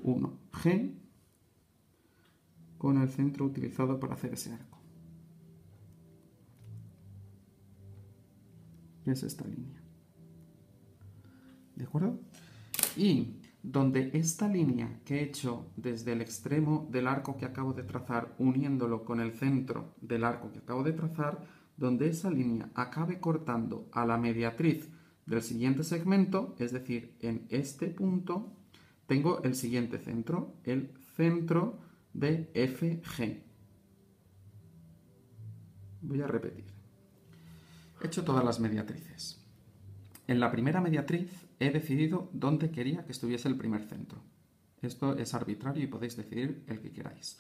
1G con el centro utilizado para hacer ese arco. Que es esta línea. ¿De acuerdo? Y donde esta línea que he hecho desde el extremo del arco que acabo de trazar, uniéndolo con el centro del arco que acabo de trazar, donde esa línea acabe cortando a la mediatriz del siguiente segmento, es decir, en este punto, tengo el siguiente centro, el centro de FG. Voy a repetir. He hecho todas las mediatrices. En la primera mediatriz he decidido dónde quería que estuviese el primer centro. Esto es arbitrario y podéis decidir el que queráis.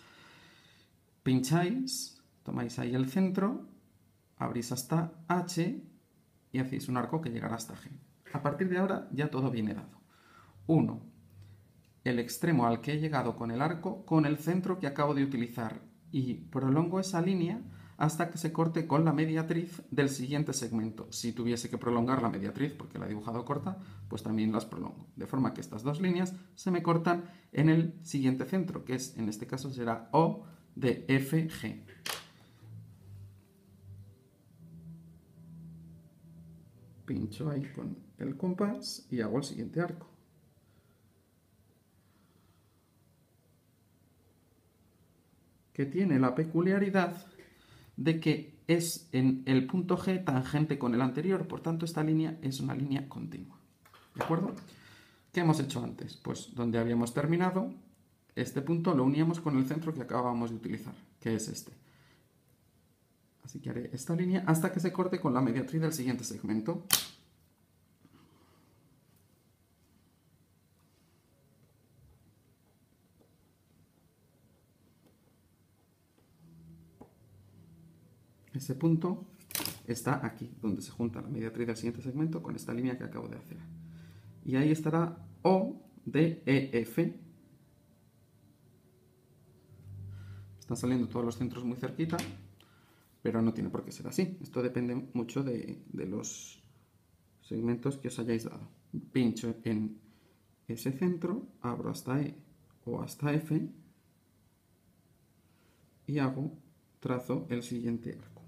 Pincháis, tomáis ahí el centro, abrís hasta H y hacéis un arco que llegará hasta G. A partir de ahora ya todo viene dado. 1. El extremo al que he llegado con el arco con el centro que acabo de utilizar y prolongo esa línea hasta que se corte con la mediatriz del siguiente segmento. Si tuviese que prolongar la mediatriz porque la he dibujado corta, pues también las prolongo. De forma que estas dos líneas se me cortan en el siguiente centro, que es, en este caso será O de FG. Pincho ahí con el compás y hago el siguiente arco. Que tiene la peculiaridad de que es en el punto G tangente con el anterior, por tanto esta línea es una línea continua. ¿De acuerdo? ¿Qué hemos hecho antes? Pues donde habíamos terminado, este punto lo uníamos con el centro que acabábamos de utilizar, que es este. Así que haré esta línea hasta que se corte con la mediatriz del siguiente segmento. Ese punto está aquí, donde se junta la mediatriz del siguiente segmento con esta línea que acabo de hacer. Y ahí estará O de EF. Están saliendo todos los centros muy cerquita, pero no tiene por qué ser así. Esto depende mucho de los segmentos que os hayáis dado. Pincho en ese centro, abro hasta E o hasta F y trazo el siguiente arco.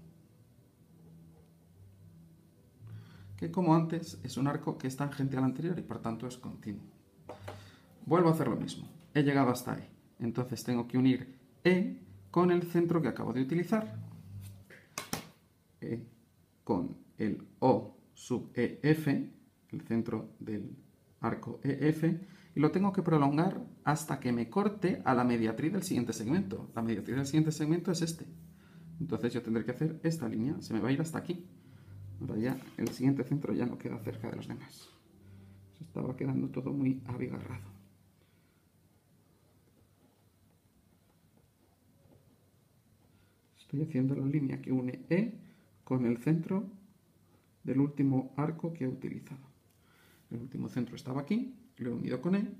Que como antes es un arco que es tangente al anterior y por tanto es continuo. Vuelvo a hacer lo mismo. He llegado hasta E. Entonces tengo que unir E con el centro que acabo de utilizar. E con el O sub EF, el centro del arco EF, y lo tengo que prolongar hasta que me corte a la mediatriz del siguiente segmento. La mediatriz del siguiente segmento es este. Entonces yo tendré que hacer esta línea, se me va a ir hasta aquí. Ahora ya el siguiente centro ya no queda cerca de los demás. Se estaba quedando todo muy abigarrado. Estoy haciendo la línea que une E con el centro del último arco que he utilizado. El último centro estaba aquí, lo he unido con E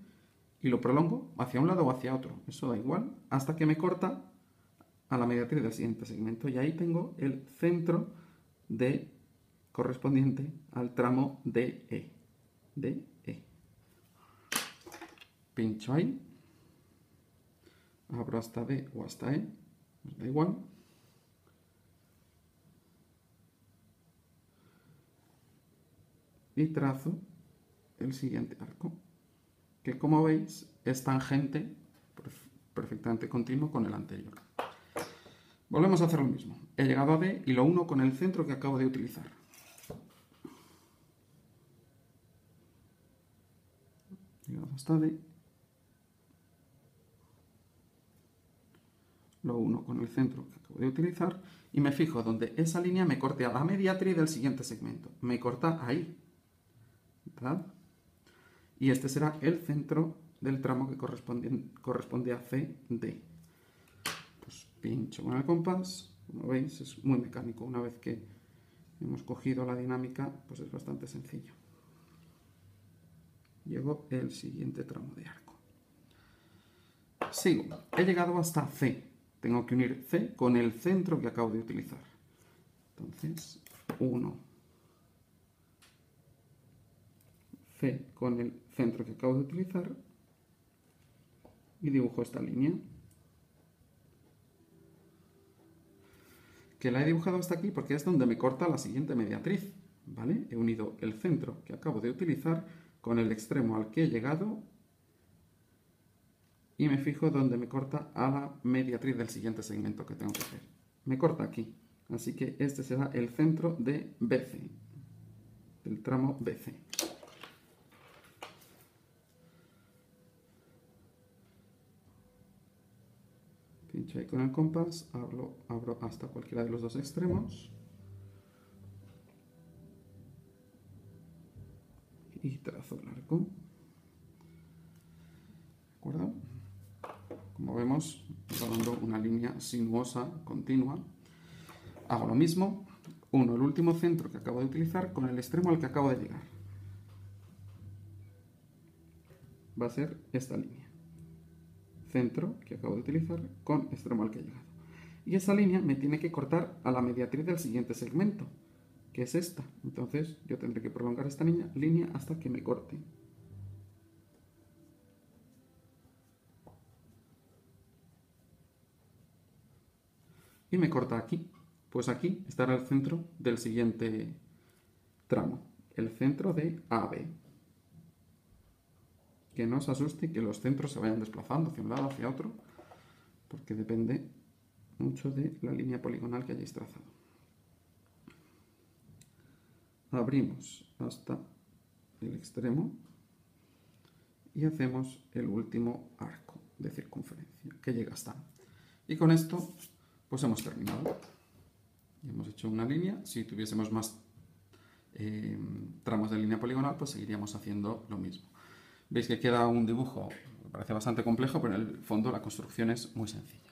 y lo prolongo hacia un lado o hacia otro. Eso da igual, hasta que me corta a la mediatriz del siguiente segmento. Y ahí tengo el centro correspondiente al tramo DE. DE. Pincho ahí, abro hasta D o hasta E, nos da igual. Y trazo el siguiente arco, que como veis es tangente perfectamente continuo con el anterior. Volvemos a hacer lo mismo. He llegado a D y lo uno con el centro que acabo de utilizar. Llegado hasta D, lo uno con el centro que acabo de utilizar y me fijo donde esa línea me corte a la mediatriz del siguiente segmento. Me corta ahí, ¿verdad? Y este será el centro del tramo que corresponde a CD. Pues pincho con el compás, como veis es muy mecánico. Una vez que hemos cogido la dinámica, pues es bastante sencillo. Llego el siguiente tramo de arco. Sigo, he llegado hasta C. Tengo que unir C con el centro que acabo de utilizar. Entonces, 1, C con el centro que acabo de utilizar y dibujo esta línea. Que la he dibujado hasta aquí porque es donde me corta la siguiente mediatriz, ¿vale? He unido el centro que acabo de utilizar con el extremo al que he llegado y me fijo donde me corta a la mediatriz del siguiente segmento que tengo que hacer. Me corta aquí, así que este será el centro de BC, del tramo BC. Pincho ahí con el compás, abro hasta cualquiera de los dos extremos y trazo el arco. ¿De acuerdo? Como vemos, va dando una línea sinuosa continua. Hago lo mismo, uno el último centro que acabo de utilizar con el extremo al que acabo de llegar. Va a ser esta línea. Centro que acabo de utilizar con extremo al que he llegado. Y esa línea me tiene que cortar a la mediatriz del siguiente segmento, que es esta. Entonces yo tendré que prolongar esta línea hasta que me corte. Y me corta aquí. Pues aquí estará el centro del siguiente tramo, el centro de AB. Que no os asuste que los centros se vayan desplazando hacia un lado, hacia otro, porque depende mucho de la línea poligonal que hayáis trazado. Abrimos hasta el extremo y hacemos el último arco de circunferencia que llega hasta. Y con esto pues hemos terminado. Hemos hecho una línea. Si tuviésemos más tramos de línea poligonal, pues seguiríamos haciendo lo mismo. Veis que queda un dibujo que parece bastante complejo, pero en el fondo la construcción es muy sencilla.